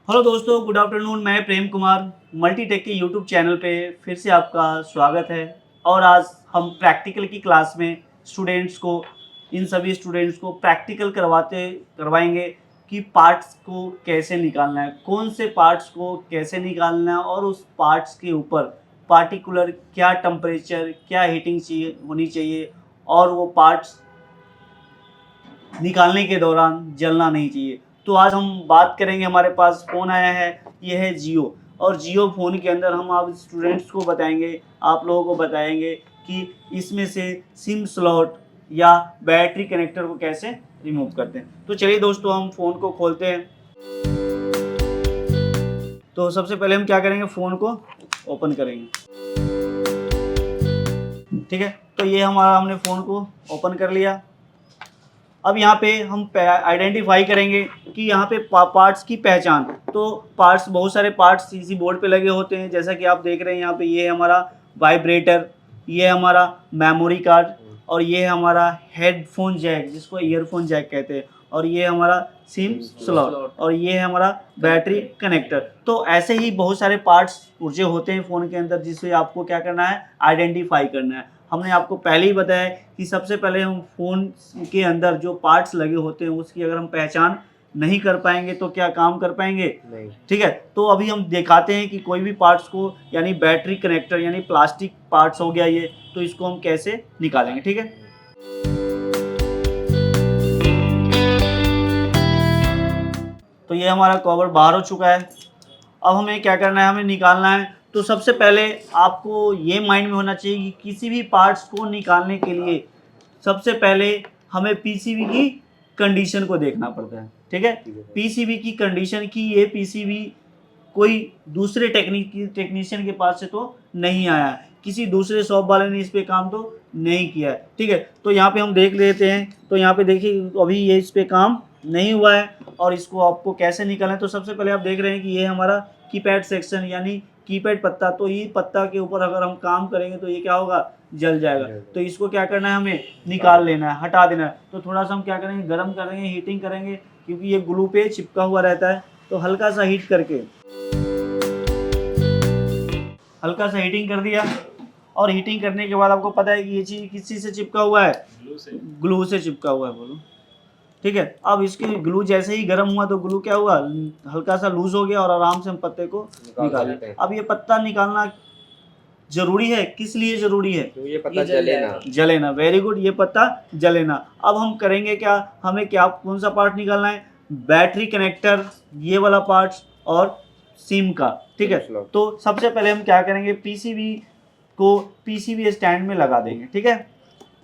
Hello दोस्तों, good afternoon. मैं Prem Kumar Multitech के यूट्यूब चैनल पे फिर से आपका स्वागत है। और आज हम प्रैक्टिकल की क्लास में इन सभी स्टूडेंट्स को प्रैक्टिकल करवाएंगे कि पार्ट्स को कैसे निकालना है, कौन से पार्ट्स को कैसे निकालना है और उस पार्ट्स के ऊपर पार्टिकुलर क्या टेम्परेचर, क्या हीटिंग होनी चाहिए और वो पार्ट्स निकालने के दौरान जलना नहीं चाहिए। तो आज हम बात करेंगे, हमारे पास फ़ोन आया है, ये है जियो। और जियो फ़ोन के अंदर हम आप स्टूडेंट्स को बताएंगे, आप लोगों को बताएंगे कि इसमें से सिम स्लॉट या बैटरी कनेक्टर को कैसे रिमूव करते हैं। तो चलिए दोस्तों, हम फ़ोन को खोलते हैं। तो सबसे पहले हम क्या करेंगे, फ़ोन को ओपन करेंगे। ठीक है, तो ये हमने फ़ोन को ओपन कर लिया। अब यहाँ पे हम आइडेंटिफाई करेंगे कि यहाँ पे पार्ट्स की पहचान। तो पार्ट्स, बहुत सारे पार्ट्स इसी बोर्ड पे लगे होते हैं, जैसा कि आप देख रहे हैं। यहाँ पे ये है हमारा वाइब्रेटर, ये है हमारा मेमोरी कार्ड, और ये है हमारा हेडफोन जैक जिसको ईयरफोन जैक कहते हैं, और ये हमारा सिम स्लॉट, और ये है हमारा बैटरी कनेक्टर। तो ऐसे ही बहुत सारे पार्ट्स पुर्जे होते हैं फ़ोन के अंदर, जिससे आपको क्या करना है, आइडेंटिफाई करना है। हमने आपको पहले ही बताया कि सबसे पहले हम फ़ोन के अंदर जो पार्ट्स लगे होते हैं उसकी अगर हम पहचान नहीं कर पाएंगे तो क्या काम कर पाएंगे नहीं। ठीक है, तो अभी हम दिखाते हैं कि कोई भी पार्ट्स को, यानी बैटरी कनेक्टर यानी प्लास्टिक पार्ट्स हो गया ये, तो इसको हम कैसे निकालेंगे। ठीक है, तो ये हमारा कवर बाहर हो चुका है। अब हमें क्या करना है, हमें निकालना है। तो सबसे पहले आपको ये माइंड में होना चाहिए कि किसी भी पार्ट्स को निकालने के लिए सबसे पहले हमें पीसीबी की कंडीशन को देखना पड़ता है। ठीक है, पीसीबी की कंडीशन की ये पीसीबी कोई दूसरे टेक्नीशियन के पास से तो नहीं आया, किसी दूसरे शॉप वाले ने इस पे काम तो नहीं किया है। ठीक है, तो यहाँ पे हम देख लेते हैं। तो यहाँ पे देखिए, अभी ये इस पे काम नहीं हुआ है और इसको आपको कैसे निकालना है। तो सबसे पहले आप देख रहे हैं कि ये हमारा कीपैड सेक्शन यानी कीपैड पत्ता। तो ये पत्ता के ऊपर अगर हम काम करेंगे तो ये क्या होगा, जल जाएगा। तो इसको क्या करना है, हमें निकाल लेना है, हटा देना है। तो थोड़ा सा हम क्या करेंगे, गर्म करेंगे, हीटिंग करेंगे, क्योंकि ये ग्लू पे चिपका हुआ रहता है। तो हल्का सा हीट करके, हल्का सा हीटिंग कर दिया। और हीटिंग करने के बाद आपको पता है कि ये चीज़ किस चीज़ से चिपका हुआ है, ग्लू से चिपका हुआ है। बोलो, ठीक है। अब इसकी ग्लू जैसे ही गर्म हुआ तो ग्लू क्या हुआ, हल्का सा लूज हो गया और आराम से हम पत्ते को निकाले। अब ये पत्ता निकालना जरूरी है, किस लिए जरूरी है, तो ये पत्ता जले ना। वेरी गुड, ये पत्ता जले ना। अब हम करेंगे क्या, हमें क्या, कौन सा पार्ट निकालना है, बैटरी कनेक्टर, ये वाला पार्ट और सिम का। ठीक है, तो सबसे पहले हम क्या करेंगे, पीसीबी को पीसीबी स्टैंड में लगा देंगे। ठीक है,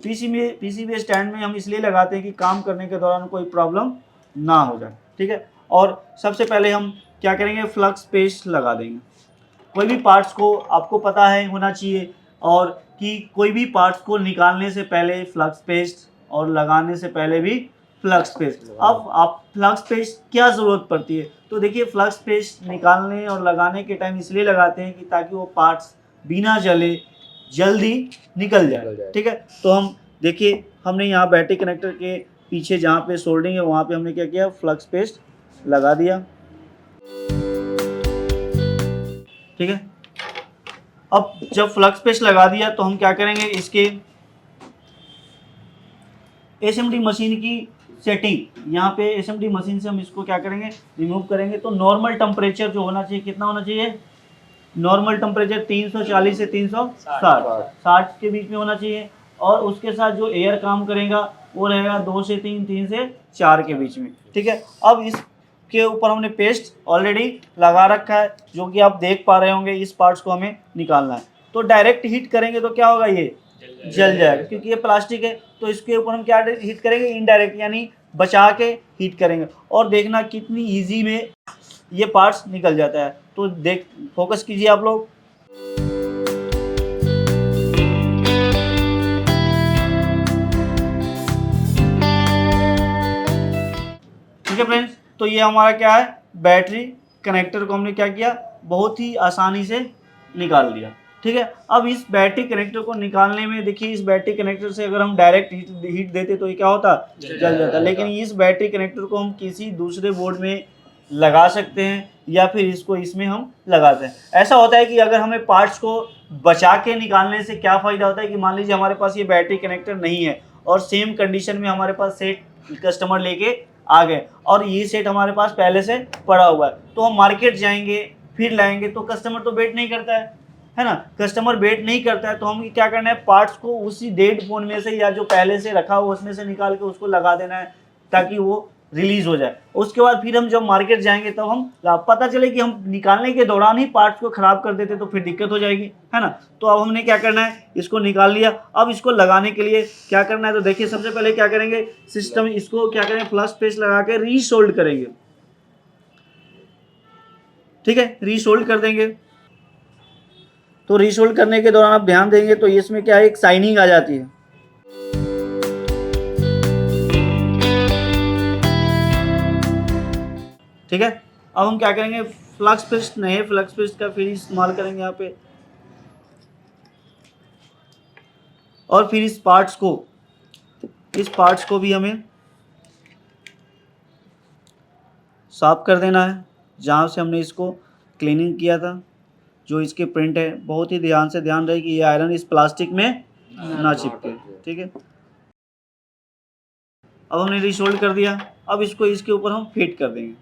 पीसीबी स्टैंड में हम इसलिए लगाते हैं कि काम करने के दौरान कोई प्रॉब्लम ना हो जाए। ठीक है, और सबसे पहले हम क्या करेंगे, फ्लक्स पेस्ट लगा देंगे। कोई भी पार्ट्स को आपको पता है होना चाहिए, और कि कोई भी पार्ट्स को निकालने से पहले फ्लक्स पेस्ट और लगाने से पहले भी फ्लक्स पेस्ट। अब आप फ्लक्स पेस्ट क्या ज़रूरत पड़ती है, तो देखिए, फ्लक्स पेस्ट निकालने और लगाने के टाइम इसलिए लगाते हैं कि ताकि वो पार्ट्स बिना जले जल्दी निकल जाए। ठीक है, तो हम देखिए, हमने यहाँ बैटरी कनेक्टर के पीछे जहाँ पे सोल्डिंग है वहाँ पे हमने क्या किया, फ्लक्स पेस्ट लगा दिया। ठीक है, अब जब फ्लक्स पेस्ट लगा दिया तो हम क्या करेंगे, इसके एसएमडी मशीन की सेटिंग, यहाँ पे एसएमडी मशीन से हम इसको क्या करेंगे, रिमूव करेंगे। तो नॉर्मल टेम्परेचर जो होना चाहिए, कितना होना चाहिए, नॉर्मल टेम्परेचर 340 से 360 के बीच में होना चाहिए। और उसके साथ जो एयर काम करेगा वो रहेगा 2 से 3, 3 से 4 के बीच में। ठीक है, अब इसके ऊपर हमने पेस्ट ऑलरेडी लगा रखा है, जो कि आप देख पा रहे होंगे। इस पार्ट्स को हमें निकालना है। तो डायरेक्ट हीट करेंगे तो क्या होगा, ये जल जाएगा, क्योंकि ये प्लास्टिक है। तो इसके ऊपर हम क्या हीट करेंगे, इनडायरेक्ट यानी बचा के हीट करेंगे। और देखना कितनी ईजी में ये पार्ट्स निकल जाता है। तो फोकस कीजिए आप लोग। ठीक है फ्रेंड्स, तो ये हमारा क्या है, बैटरी कनेक्टर को हमने क्या किया, बहुत ही आसानी से निकाल दिया। ठीक है, अब इस बैटरी कनेक्टर को निकालने में देखिए, इस बैटरी कनेक्टर से अगर हम डायरेक्ट हीट देते तो ये क्या होता, जल जाता। लेकिन इस बैटरी कनेक्टर को हम किसी दूसरे बोर्ड में लगा सकते हैं या फिर इसको इसमें हम लगाते हैं। ऐसा होता है कि अगर हमें पार्ट्स को बचा के निकालने से क्या फ़ायदा होता है कि मान लीजिए हमारे पास ये बैटरी कनेक्टर नहीं है और सेम कंडीशन में हमारे पास सेट कस्टमर लेके आ गए और ये सेट हमारे पास पहले से पड़ा हुआ है, तो हम मार्केट जाएंगे फिर लाएंगे तो कस्टमर तो वेट नहीं करता है ना, कस्टमर वेट नहीं करता है, तो हम क्या करना है, पार्ट्स को उसी डेड फोन में से या जो पहले से रखा हो उसमें से निकाल के उसको लगा देना है ताकि वो रिलीज हो जाए। उसके बाद फिर हम जब मार्केट जाएंगे तब हम पता चले कि हम निकालने के दौरान ही पार्ट्स को खराब कर देते तो फिर दिक्कत हो जाएगी, है ना। तो अब हमने क्या करना है, इसको निकाल लिया। अब इसको लगाने के लिए क्या करना है, तो देखिए सबसे पहले क्या करेंगे, सिस्टम इसको क्या करेंगे, फ्लश पेस्ट लगा के रीसोल्ड करेंगे, ठीक है, रीसोल्ड कर देंगे। तो रीसोल्ड करने के दौरान आप ध्यान देंगे तो इसमें क्या है, एक शाइनिंग आ जाती है, ठीक है। अब हम क्या करेंगे, फ्लक्स पेस्ट नहीं, फ्लक्स पेस्ट का फिर इस्तेमाल करेंगे यहाँ पे, और फिर इस पार्ट्स को भी हमें साफ कर देना है जहाँ से हमने इसको क्लीनिंग किया था। जो इसके प्रिंट है बहुत ही ध्यान रहे कि ये आयरन इस प्लास्टिक में ना चिपके, ठीक है। अब हमने रीसोल्ड कर दिया, अब इसको इसके ऊपर हम फिट कर देंगे।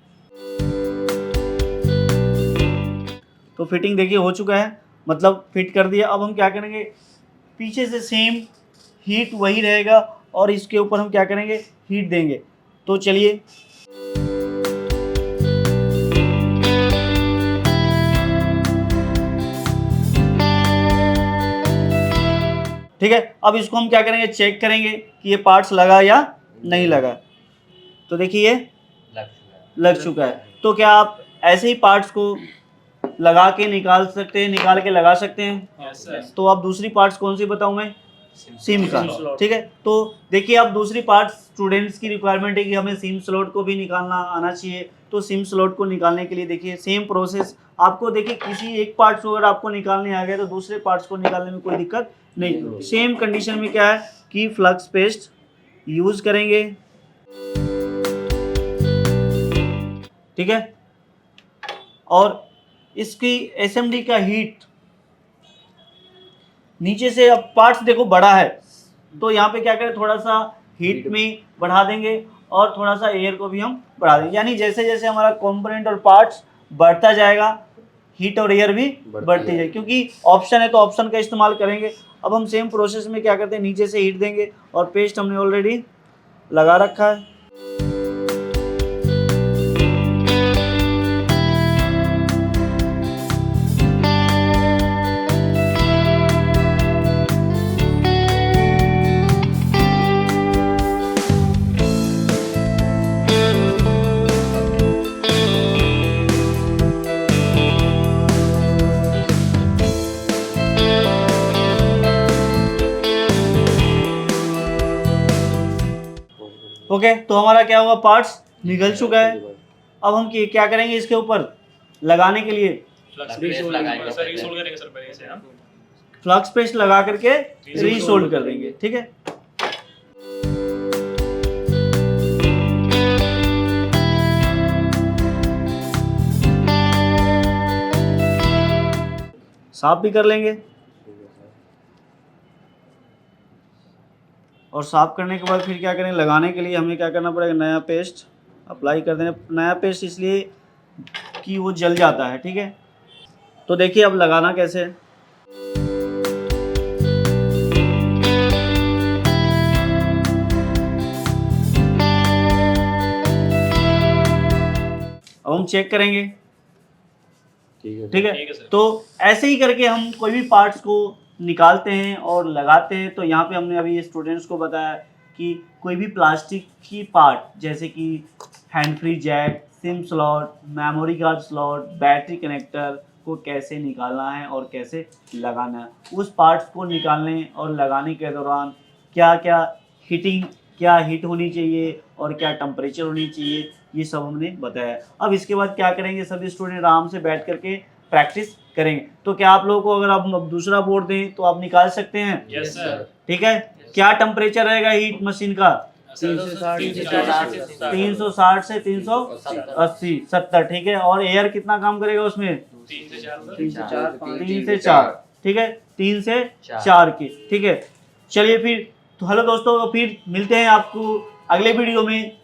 तो फिटिंग देखिए हो चुका है, मतलब फिट कर दिया। अब हम क्या करेंगे, पीछे से सेम हीट वही रहेगा और इसके ऊपर हम क्या करेंगे, हीट देंगे। तो चलिए ठीक है। अब इसको हम क्या करेंगे, चेक करेंगे कि ये पार्ट्स लगा या नहीं लगा। तो देखिए ये लग चुका है। तो क्या आप ऐसे ही पार्ट्स को लगा के निकाल के लगा सकते हैं? yes, तो अब दूसरी पार्ट्स कौन सी बताऊं मैं, सिम का, ठीक है। तो देखिए अब दूसरी पार्ट्स स्टूडेंट्स की रिक्वायरमेंट है कि हमें सिम स्लॉट को भी निकालना आना चाहिए। तो सिम स्लॉट को निकालने के लिए देखिए सेम प्रोसेस आपको, देखिए किसी एक पार्ट्स को अगर आपको निकालने आ गया तो दूसरे पार्ट्स को निकालने में कोई दिक्कत नहीं। सेम कंडीशन में क्या है कि फ्लक्स पेस्ट यूज करेंगे, ठीक है। और इसकी एसएमडी का हीट नीचे से, अब पार्ट्स देखो बड़ा है तो यहाँ पे क्या करें, थोड़ा सा हीट में बढ़ा देंगे और थोड़ा सा एयर को भी हम बढ़ा देंगे। यानी जैसे जैसे हमारा कंपोनेंट और पार्ट्स बढ़ता जाएगा हीट और एयर भी बढ़ती जाएगी, क्योंकि ऑप्शन है तो ऑप्शन का इस्तेमाल करेंगे। अब हम सेम प्रोसेस में क्या करते हैं, नीचे से हीट देंगे और पेस्ट हमने ऑलरेडी लगा रखा है। ओके, तो हमारा क्या होगा, पार्ट्स निकल चुका है। अब हम क्या करेंगे, इसके ऊपर लगाने के लिए फ्लक्स पेस्ट लगा करके रीसोल्ड कर देंगे, ठीक है। साफ भी कर लेंगे और साफ करने के बाद फिर क्या करें, लगाने के लिए हमें क्या करना पड़ेगा, नया पेस्ट अप्लाई कर देना। नया पेस्ट इसलिए कि वो जल जाता है, ठीक है। तो देखिए अब लगाना कैसे है। अब हम चेक करेंगे, ठीक है। तो ऐसे ही करके हम कोई भी पार्ट्स को निकालते हैं और लगाते हैं। तो यहाँ पे हमने अभी स्टूडेंट्स को बताया कि कोई भी प्लास्टिक की पार्ट जैसे कि hand free jack, sim slot, memory card slot, battery connector को कैसे निकालना है और कैसे लगाना है। उस पार्ट्स को निकालने और लगाने के दौरान क्या क्या हीट होनी चाहिए और क्या टेम्परेचर होनी चाहिए, ये सब हमने बताया। अब इसके बाद क्या करेंगे, सभी स्टूडेंट आराम से बैठ करके प्रैक्टिस करेंगे। तो क्या आप लोगों को अगर आप दूसरा बोर्ड दें तो आप निकाल सकते हैं? Yes sir. ठीक है। क्या टेम्परेचर रहेगा हीट मशीन का? 360 से 380 70, ठीक है। और एयर कितना काम करेगा उसमें? 3 से 4, ठीक है, 3 से 4 के, ठीक है। चलिए फिर, तो हेलो दोस्तों, फिर मिलते हैं आपको अगले वीडियो में।